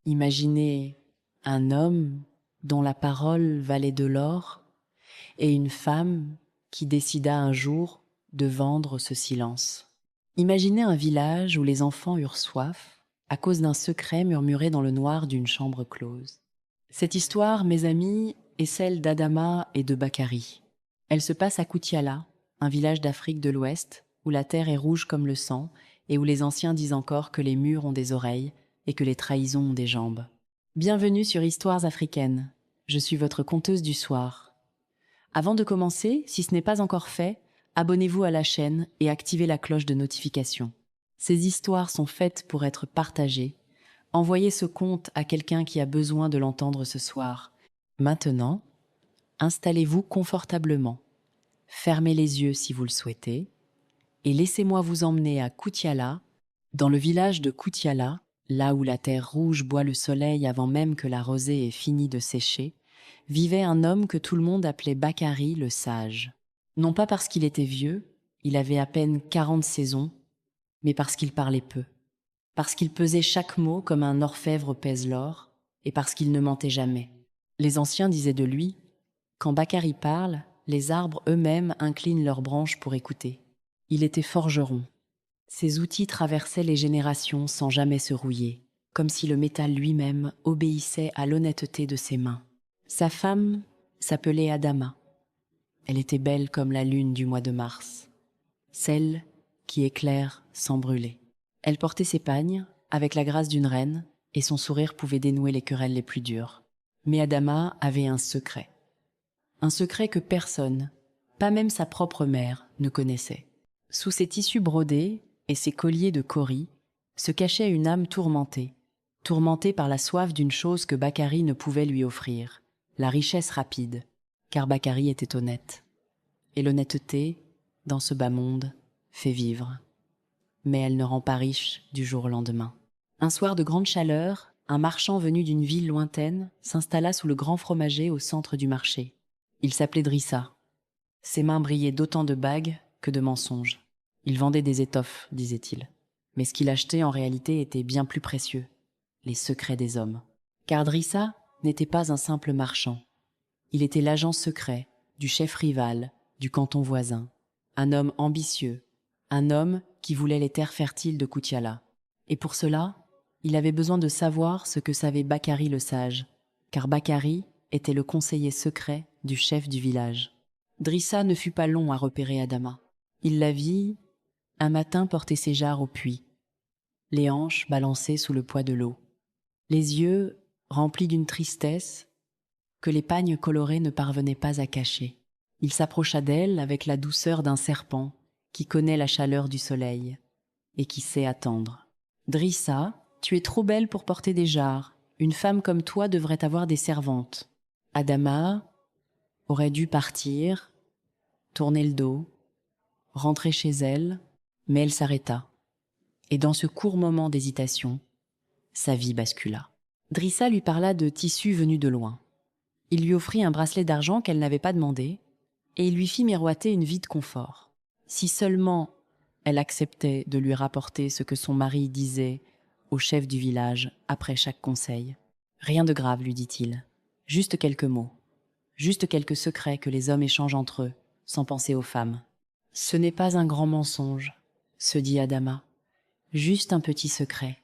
Imaginez un homme dont la parole valait de l'or et une femme qui décida un jour de vendre ce silence. Imaginez un village où les enfants eurent soif à cause d'un secret murmuré dans le noir d'une chambre close. Cette histoire, mes amis, est celle d'Adama et de Bakari. Elle se passe à Koutiala, un village d'Afrique de l'Ouest, où la terre est rouge comme le sang et où les anciens disent encore que les murs ont des oreilles et que les trahisons ont des jambes. Bienvenue sur Histoires africaines. Je suis votre conteuse du soir. Avant de commencer, si ce n'est pas encore fait, abonnez-vous à la chaîne et activez la cloche de notification. Ces histoires sont faites pour être partagées. Envoyez ce conte à quelqu'un qui a besoin de l'entendre ce soir. Maintenant, installez-vous confortablement. Fermez les yeux si vous le souhaitez et laissez-moi vous emmener à Koutiala, dans le village de Koutiala, là où la terre rouge boit le soleil avant même que la rosée ait fini de sécher, vivait un homme que tout le monde appelait Bakari le sage. Non pas parce qu'il était vieux, il avait à peine 40 saisons, mais parce qu'il parlait peu. Parce qu'il pesait chaque mot comme un orfèvre pèse l'or, et parce qu'il ne mentait jamais. Les anciens disaient de lui, quand Bakari parle, les arbres eux-mêmes inclinent leurs branches pour écouter. Il était forgeron. Ses outils traversaient les générations sans jamais se rouiller, comme si le métal lui-même obéissait à l'honnêteté de ses mains. Sa femme s'appelait Adama. Elle était belle comme la lune du mois de mars, celle qui éclaire sans brûler. Elle portait ses pagnes avec la grâce d'une reine et son sourire pouvait dénouer les querelles les plus dures. Mais Adama avait un secret que personne, pas même sa propre mère, ne connaissait. Sous ses tissus brodés et ses colliers de cauris se cachait une âme tourmentée par la soif d'une chose que Bakari ne pouvait lui offrir, la richesse rapide, car Bakari était honnête. Et l'honnêteté, dans ce bas monde, fait vivre. Mais elle ne rend pas riche du jour au lendemain. Un soir de grande chaleur, un marchand venu d'une ville lointaine s'installa sous le grand fromager au centre du marché. Il s'appelait Drissa. Ses mains brillaient d'autant de bagues que de mensonges. Il vendait des étoffes, disait-il. Mais ce qu'il achetait en réalité était bien plus précieux, les secrets des hommes. Car Drissa n'était pas un simple marchand. Il était l'agent secret du chef rival du canton voisin, un homme ambitieux, un homme qui voulait les terres fertiles de Koutiala. Et pour cela, il avait besoin de savoir ce que savait Bakari le sage, car Bakari était le conseiller secret du chef du village. Drissa ne fut pas long à repérer Adama. Il la vit un matin porter ses jarres au puits, les hanches balancées sous le poids de l'eau, les yeux remplis d'une tristesse que les pagnes colorées ne parvenaient pas à cacher. Il s'approcha d'elle avec la douceur d'un serpent qui connaît la chaleur du soleil et qui sait attendre. « Drissa, tu es trop belle pour porter des jarres. Une femme comme toi devrait avoir des servantes. » Adama aurait dû partir, tourner le dos, rentrer chez elle, mais elle s'arrêta. Et dans ce court moment d'hésitation, sa vie bascula. Drissa lui parla de tissus venus de loin. Il lui offrit un bracelet d'argent qu'elle n'avait pas demandé, et il lui fit miroiter une vie de confort. Si seulement elle acceptait de lui rapporter ce que son mari disait au chef du village après chaque conseil. Rien de grave, lui dit-il. Juste quelques mots. Juste quelques secrets que les hommes échangent entre eux, sans penser aux femmes. Ce n'est pas un grand mensonge, se dit Adama. Juste un petit secret.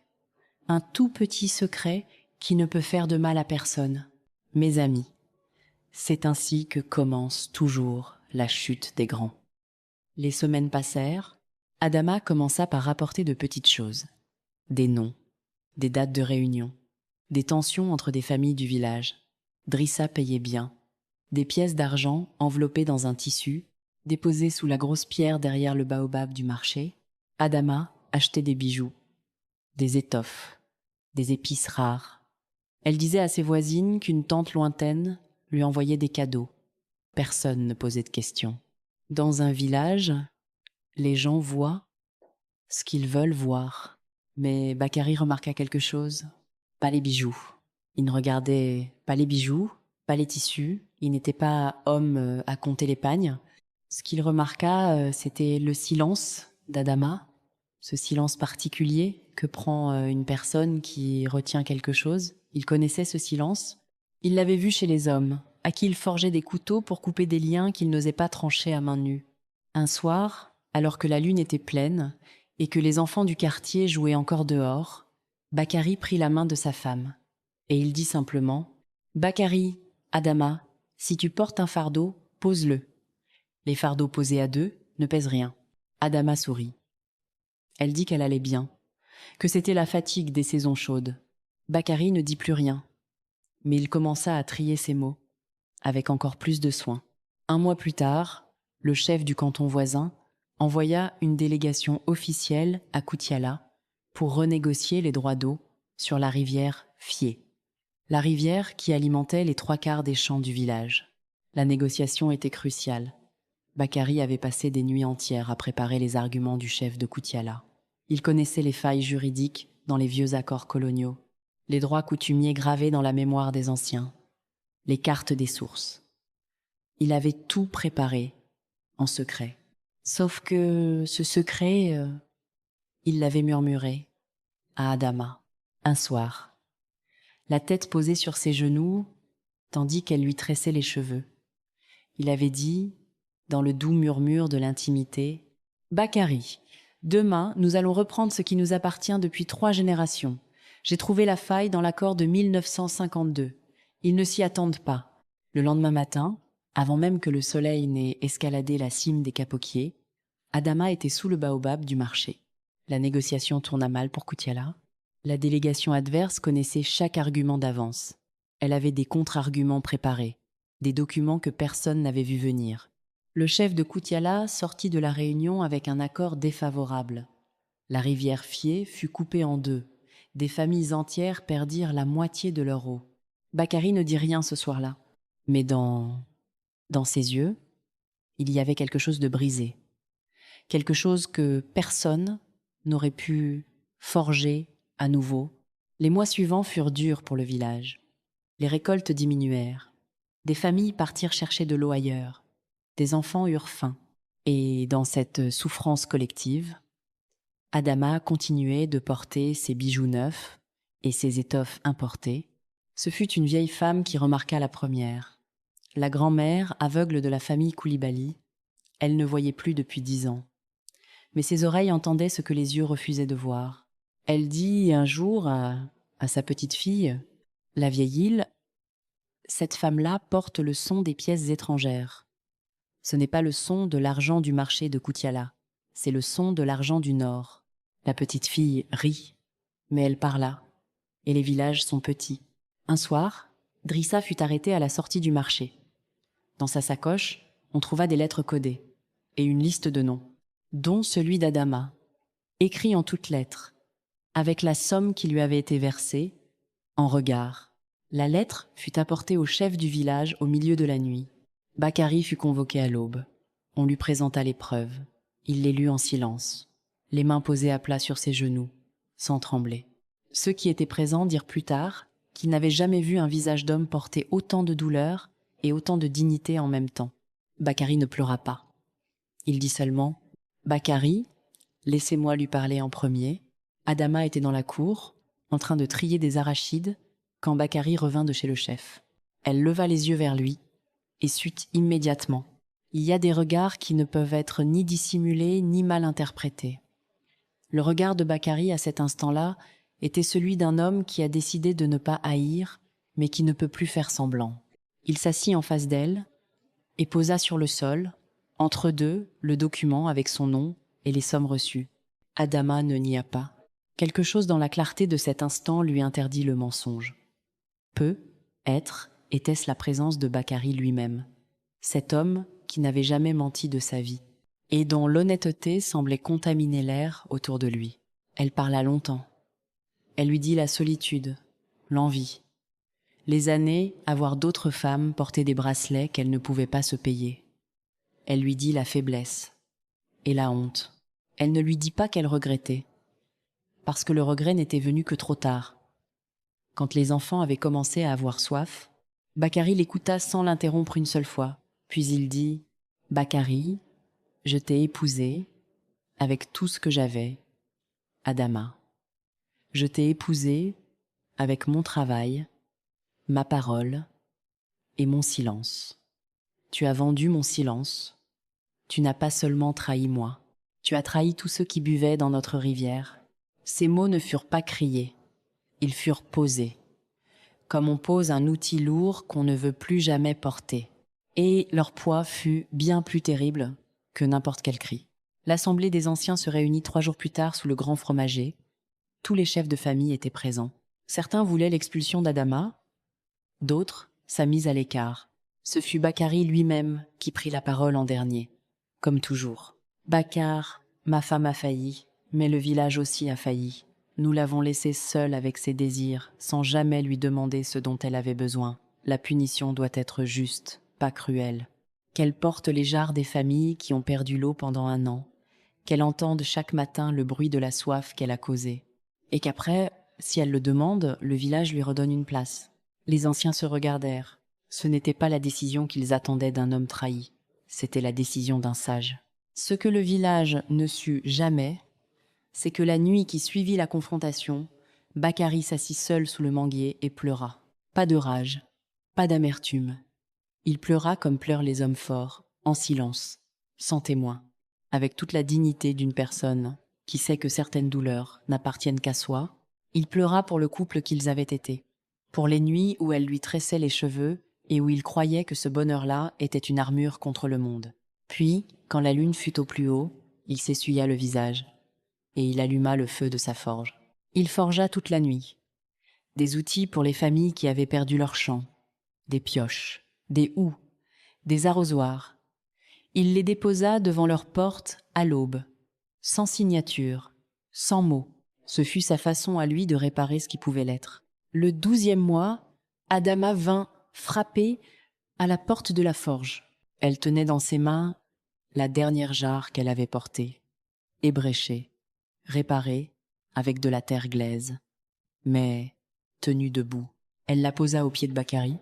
Un tout petit secret qui ne peut faire de mal à personne. Mes amis, c'est ainsi que commence toujours la chute des grands. Les semaines passèrent. Adama commença par rapporter de petites choses. Des noms, des dates de réunion, des tensions entre des familles du village. Drissa payait bien. Des pièces d'argent enveloppées dans un tissu, déposées sous la grosse pierre derrière le baobab du marché. Adama achetait des bijoux, des étoffes, des épices rares. Elle disait à ses voisines qu'une tante lointaine lui envoyait des cadeaux. Personne ne posait de questions. Dans un village, les gens voient ce qu'ils veulent voir. Mais Bakari remarqua quelque chose. Pas les bijoux. Il ne regardait pas les bijoux, pas les tissus. Il n'était pas homme à compter les pagnes. Ce qu'il remarqua, c'était le silence d'Adama, ce silence particulier que prend une personne qui retient quelque chose. Il connaissait ce silence. Il l'avait vu chez les hommes, à qui il forgeait des couteaux pour couper des liens qu'il n'osait pas trancher à main nue. Un soir, alors que la lune était pleine et que les enfants du quartier jouaient encore dehors, Bakary prit la main de sa femme et il dit simplement « Bakary, Adama, si tu portes un fardeau, pose-le. Les fardeaux posés à deux ne pèsent rien. » Adama sourit. Elle dit qu'elle allait bien, que c'était la fatigue des saisons chaudes. Bakary ne dit plus rien, mais il commença à trier ses mots, avec encore plus de soin. Un mois plus tard, le chef du canton voisin envoya une délégation officielle à Koutiala pour renégocier les droits d'eau sur la rivière Fié, la rivière qui alimentait les 3/4 des champs du village. La négociation était cruciale. Bakary avait passé des nuits entières à préparer les arguments du chef de Koutiala. Il connaissait les failles juridiques dans les vieux accords coloniaux, les droits coutumiers gravés dans la mémoire des anciens, les cartes des sources. Il avait tout préparé en secret. Sauf que ce secret, il l'avait murmuré à Adama, un soir, la tête posée sur ses genoux, tandis qu'elle lui tressait les cheveux. Il avait dit, dans le doux murmure de l'intimité, « Bakary, demain, nous allons reprendre ce qui nous appartient depuis 3 générations. J'ai trouvé la faille dans l'accord de 1952. Ils ne s'y attendent pas. » Le lendemain matin, avant même que le soleil n'ait escaladé la cime des capoquiers, Adama était sous le baobab du marché. La négociation tourna mal pour Koutiala. La délégation adverse connaissait chaque argument d'avance. Elle avait des contre-arguments préparés, des documents que personne n'avait vu venir. Le chef de Koutiala sortit de la réunion avec un accord défavorable. La rivière Fié fut coupée en 2. Des familles entières perdirent la moitié de leur eau. Bakary ne dit rien ce soir-là. Mais dans ses yeux, il y avait quelque chose de brisé. Quelque chose que personne n'aurait pu forger à nouveau. Les mois suivants furent durs pour le village. Les récoltes diminuèrent. Des familles partirent chercher de l'eau ailleurs. Des enfants eurent faim. Et dans cette souffrance collective, Adama continuait de porter ses bijoux neufs et ses étoffes importées. Ce fut une vieille femme qui remarqua la première. La grand-mère, aveugle de la famille Koulibaly, elle ne voyait plus depuis 10 ans. Mais ses oreilles entendaient ce que les yeux refusaient de voir. Elle dit un jour à sa petite fille, « La vieille île, cette femme-là porte le son des pièces étrangères. Ce n'est pas le son de l'argent du marché de Koutiala, c'est le son de l'argent du Nord. » La petite fille rit, mais elle parla, et les villages sont petits. Un soir, Drissa fut arrêtée à la sortie du marché. Dans sa sacoche, on trouva des lettres codées et une liste de noms, dont celui d'Adama, écrit en toutes lettres, avec la somme qui lui avait été versée, en regard. La lettre fut apportée au chef du village au milieu de la nuit. Bakary fut convoqué à l'aube. On lui présenta les preuves. Il les lut en silence, les mains posées à plat sur ses genoux, sans trembler. Ceux qui étaient présents dirent plus tard qu'ils n'avaient jamais vu un visage d'homme porter autant de douleur et autant de dignité en même temps. Bakary ne pleura pas. Il dit seulement « Bakary, laissez-moi lui parler en premier. » Adama était dans la cour, en train de trier des arachides, quand Bakary revint de chez le chef. Elle leva les yeux vers lui et sut immédiatement. Il y a des regards qui ne peuvent être ni dissimulés ni mal interprétés. Le regard de Bakary à cet instant-là était celui d'un homme qui a décidé de ne pas haïr, mais qui ne peut plus faire semblant. Il s'assit en face d'elle et posa sur le sol, entre deux, le document avec son nom et les sommes reçues. Adama ne nia pas. Quelque chose dans la clarté de cet instant lui interdit le mensonge. Peut-être était-ce la présence de Bakary lui-même, cet homme qui n'avait jamais menti de sa vie, et dont l'honnêteté semblait contaminer l'air autour de lui. Elle parla longtemps. Elle lui dit la solitude, l'envie, les années à voir d'autres femmes porter des bracelets qu'elles ne pouvaient pas se payer. Elle lui dit la faiblesse et la honte. Elle ne lui dit pas qu'elle regrettait, parce que le regret n'était venu que trop tard. Quand les enfants avaient commencé à avoir soif, Bakary l'écouta sans l'interrompre une seule fois. Puis il dit « Bakary, je t'ai épousée avec tout ce que j'avais Adama. Je t'ai épousée avec mon travail, ma parole et mon silence. Tu as vendu mon silence. Tu n'as pas seulement trahi moi. Tu as trahi tous ceux qui buvaient dans notre rivière. Ces mots ne furent pas criés. Ils furent posés, comme on pose un outil lourd qu'on ne veut plus jamais porter. Et leur poids fut bien plus terrible que n'importe quel cri. L'assemblée des anciens se réunit 3 jours plus tard sous le grand fromager. Tous les chefs de famille étaient présents. Certains voulaient l'expulsion d'Adama, d'autres sa mise à l'écart. Ce fut Bakari lui-même qui prit la parole en dernier, comme toujours. « Bakar, ma femme a failli, mais le village aussi a failli. Nous l'avons laissée seule avec ses désirs, sans jamais lui demander ce dont elle avait besoin. La punition doit être juste, pas cruelle. Qu'elle porte les jarres des familles qui ont perdu l'eau pendant 1 an, qu'elle entende chaque matin le bruit de la soif qu'elle a causée, et qu'après, si elle le demande, le village lui redonne une place. » Les anciens se regardèrent. Ce n'était pas la décision qu'ils attendaient d'un homme trahi, c'était la décision d'un sage. Ce que le village ne sut jamais, c'est que la nuit qui suivit la confrontation, Bakari s'assit seul sous le manguier et pleura. Pas de rage, pas d'amertume. Il pleura comme pleurent les hommes forts, en silence, sans témoin, avec toute la dignité d'une personne qui sait que certaines douleurs n'appartiennent qu'à soi. Il pleura pour le couple qu'ils avaient été, pour les nuits où elle lui tressait les cheveux et où il croyait que ce bonheur-là était une armure contre le monde. Puis, quand la lune fut au plus haut, il s'essuya le visage et il alluma le feu de sa forge. Il forgea toute la nuit. Des outils pour les familles qui avaient perdu leurs champs, des pioches, des houes, des arrosoirs. Il les déposa devant leur porte à l'aube, sans signature, sans mots. Ce fut sa façon à lui de réparer ce qui pouvait l'être. Le 12e mois, Adama vint frapper à la porte de la forge. Elle tenait dans ses mains la dernière jarre qu'elle avait portée, ébréchée, réparée avec de la terre glaise, mais tenue debout. Elle la posa aux pieds de Bakari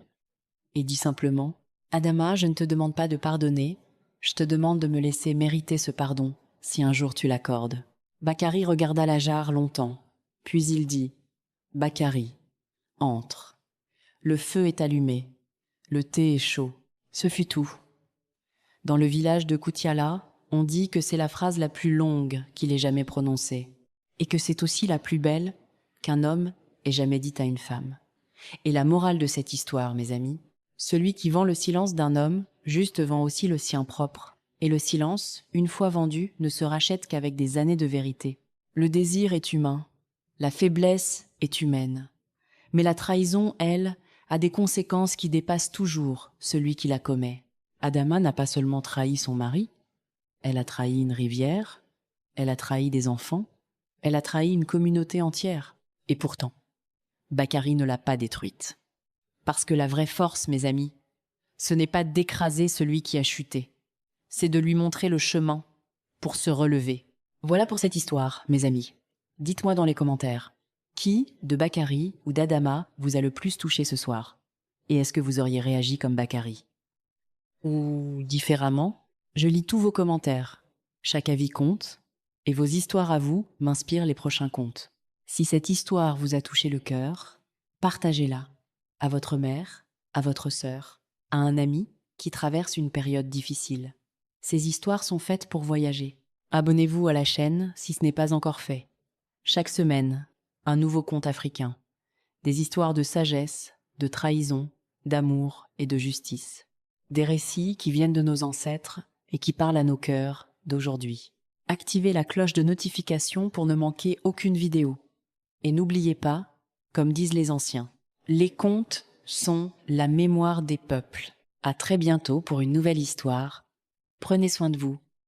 et dit simplement « Adama, je ne te demande pas de pardonner, je te demande de me laisser mériter ce pardon, si un jour tu l'accordes. » Bakari regarda la jarre longtemps, puis il dit « Bakari, entre. Le feu est allumé, le thé est chaud. » Ce fut tout. Dans le village de Koutiala, on dit que c'est la phrase la plus longue qu'il ait jamais prononcée, et que c'est aussi la plus belle qu'un homme ait jamais dite à une femme. Et la morale de cette histoire, mes amis, celui qui vend le silence d'un homme, juste vend aussi le sien propre. Et le silence, une fois vendu, ne se rachète qu'avec des années de vérité. Le désir est humain, la faiblesse est humaine. Mais la trahison, elle, a des conséquences qui dépassent toujours celui qui la commet. Adama n'a pas seulement trahi son mari, elle a trahi une rivière, elle a trahi des enfants, elle a trahi une communauté entière. Et pourtant, Bakari ne l'a pas détruite. Parce que la vraie force, mes amis, ce n'est pas d'écraser celui qui a chuté, c'est de lui montrer le chemin pour se relever. Voilà pour cette histoire, mes amis. Dites-moi dans les commentaires, qui, de Bakari ou d'Adama, vous a le plus touché ce soir? Et est-ce que vous auriez réagi comme Bakari? Ou différemment? Je lis tous vos commentaires. Chaque avis compte, et vos histoires à vous m'inspirent les prochains contes. Si cette histoire vous a touché le cœur, partagez-la à votre mère, à votre sœur, à un ami qui traverse une période difficile. Ces histoires sont faites pour voyager. Abonnez-vous à la chaîne si ce n'est pas encore fait. Chaque semaine, un nouveau conte africain. Des histoires de sagesse, de trahison, d'amour et de justice. Des récits qui viennent de nos ancêtres et qui parlent à nos cœurs d'aujourd'hui. Activez la cloche de notification pour ne manquer aucune vidéo. Et n'oubliez pas, comme disent les anciens, les contes sont la mémoire des peuples. À très bientôt pour une nouvelle histoire. Prenez soin de vous